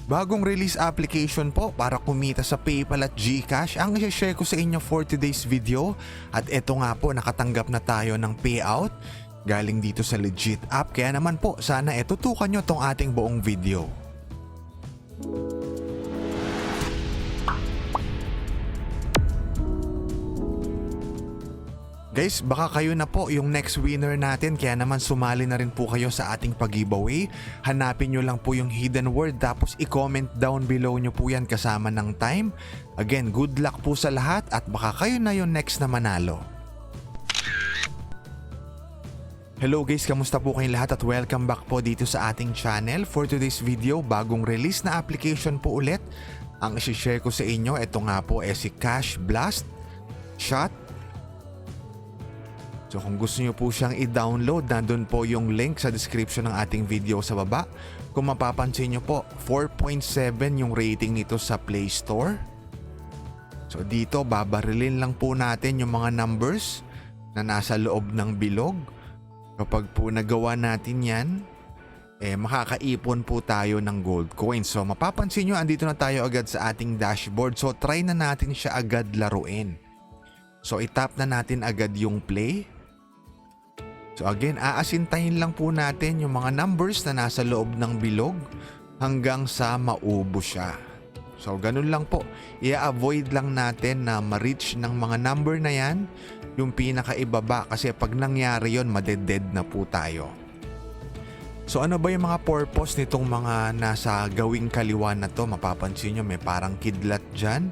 Bagong release application po para kumita sa PayPal at GCash ang i-share ko sa inyo for today's video. At eto nga po, nakatanggap na tayo ng payout galing dito sa legit app. Kaya naman po, sana tutukan nyo tong ating buong video. Guys, baka kayo na po yung next winner natin, kaya naman sumali na rin po kayo sa ating pag-giveaway. Hanapin nyo lang po yung hidden word tapos i-comment down below nyo po yan kasama ng time. Again, good luck po sa lahat at baka kayo na yung next na manalo. Hello guys, kamusta po kayong lahat at welcome back po dito sa ating channel. For today's video, bagong release na application po ulit. Ang isi-share ko sa inyo, ito nga po si Cash Blast Shot. So kung gusto nyo po siyang i-download, nandun po yung link sa description ng ating video sa baba. Kung mapapansin nyo po, 4.7 yung rating nito sa Play Store. So dito, babarilin lang po natin yung mga numbers na nasa loob ng bilog. Kapag po nagawa natin yan, makakaipon po tayo ng gold coins. So mapapansin nyo, andito na tayo agad sa ating dashboard. So try na natin siya agad laruin. So itap na natin agad yung play. So again, aasintahin lang po natin yung mga numbers na nasa loob ng bilog hanggang sa maubos siya. So ganun lang po. I-avoid lang natin na ma-reach ng mga number na yan yung pinakaibaba kasi pag nangyari yon, madeded na po tayo. So ano ba yung mga purpose nitong mga nasa gawing kaliwa na to? Mapapansin nyo may parang kidlat dyan,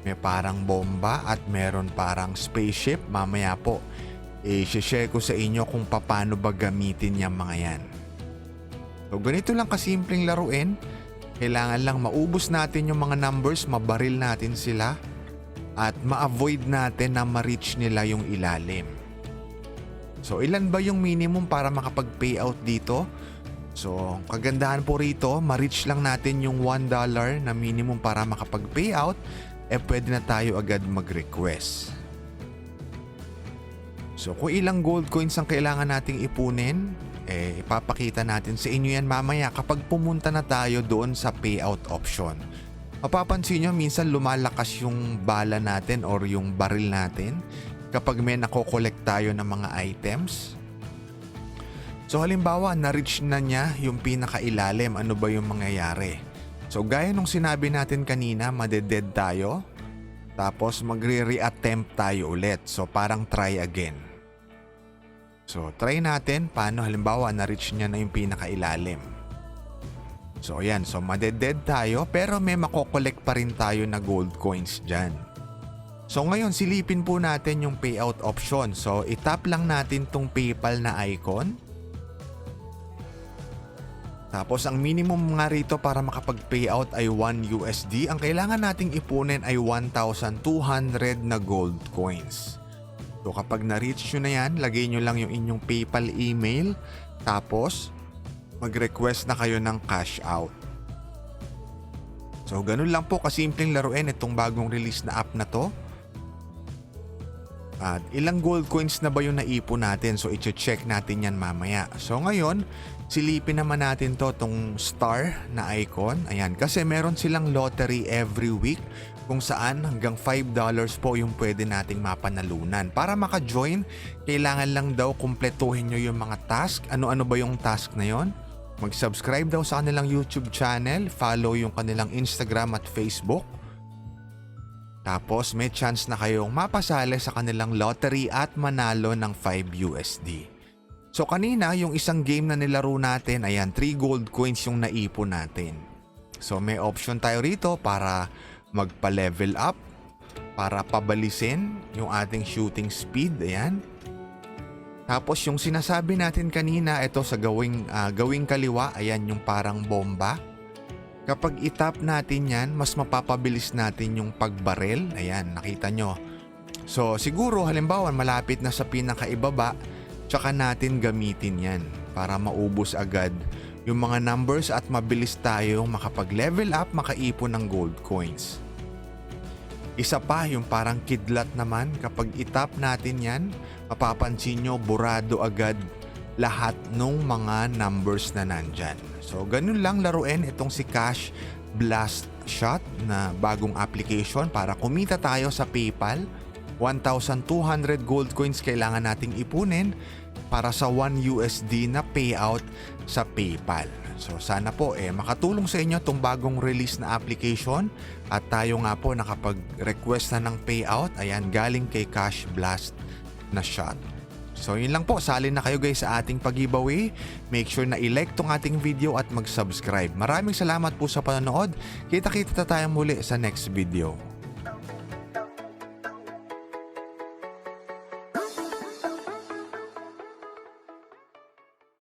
may parang bomba at meron parang spaceship. Mamaya po i-share ko sa inyo kung paano ba gamitin yung mga yan. So ganito lang kasimpleng laruin. Kailangan lang maubos natin yung mga numbers, mabaril natin sila at ma-avoid natin na ma-reach nila yung ilalim. So ilan ba yung minimum para makapag-payout dito? So kagandahan po rito, ma-reach lang natin yung $1 na minimum para makapag-payout, pwede na tayo agad mag-request. So kung ilang gold coins ang kailangan nating ipunin, ipapakita natin sa inyo yan mamaya kapag pumunta na tayo doon sa payout option. Mapapansin nyo minsan lumalakas yung bala natin or yung baril natin kapag may nakokolekt tayo ng mga items. So halimbawa na-reach na niya yung pinakailalim, ano ba yung mangyayari? So gaya nung sinabi natin kanina, madeded tayo. Tapos magre-reattempt tayo ulit. So parang try again. So try natin paano halimbawa na-reach niya na yung pinakailalim. So ayan, so madeded tayo pero may makokolekt pa rin tayo na gold coins dyan. So ngayon silipin po natin yung payout option. So itap lang natin tong PayPal na icon. Tapos ang minimum nga rito para makapag-payout ay 1 USD. Ang kailangan nating ipunin ay 1,200 na gold coins. So kapag na-reach nyo na yan, lagay nyo lang yung inyong PayPal email. Tapos mag-request na kayo ng cash out. So ganun lang po kasimpleng laruin itong bagong release na app na to. At ilang gold coins na ba yung naipon natin? So i-check natin yan mamaya. So ngayon, silipin naman natin to, tong star na icon. Ayan, kasi meron silang lottery every week kung saan hanggang $5 po yung pwede nating mapanalunan. Para maka-join, kailangan lang daw kumpletuhin nyo yung mga task. Ano-ano ba yung task na yon? Mag-subscribe daw sa kanilang YouTube channel, follow yung kanilang Instagram at Facebook. Tapos may chance na kayong mapasali sa kanilang lottery at manalo ng 5 USD. So kanina yung isang game na nilaro natin, ayan 3 gold coins yung naipon natin. So may option tayo rito para magpa-level up, para pabalisin yung ating shooting speed, ayan. Tapos yung sinasabi natin kanina, ito sa gawing kaliwa, ayan yung parang bomba. Kapag itap natin yan, mas mapapabilis natin yung pagbaril. Ayan, nakita nyo. So siguro halimbawa malapit na sa pinakaibaba, tsaka natin gamitin yan para maubos agad yung mga numbers at mabilis tayo makapag-level up, makaipon ng gold coins. Isa pa yung parang kidlat naman, kapag itap natin yan, mapapansin nyo burado agad lahat ng mga numbers na nandyan. So ganun lang laruin itong si Cash Blast Shot na bagong application para kumita tayo sa PayPal. 1,200 gold coins kailangan nating ipunin para sa 1 USD na payout sa PayPal. So sana po makatulong sa inyo itong bagong release na application at tayo nga po nakapag-request na ng payout. Ayan, galing kay Cash Blast na shot. So yun lang po, salin na kayo guys sa ating pag-giveaway. Make sure na i-like tong ating video at mag-subscribe. Maraming salamat po sa panonood. Kita-kita tayo muli sa next video.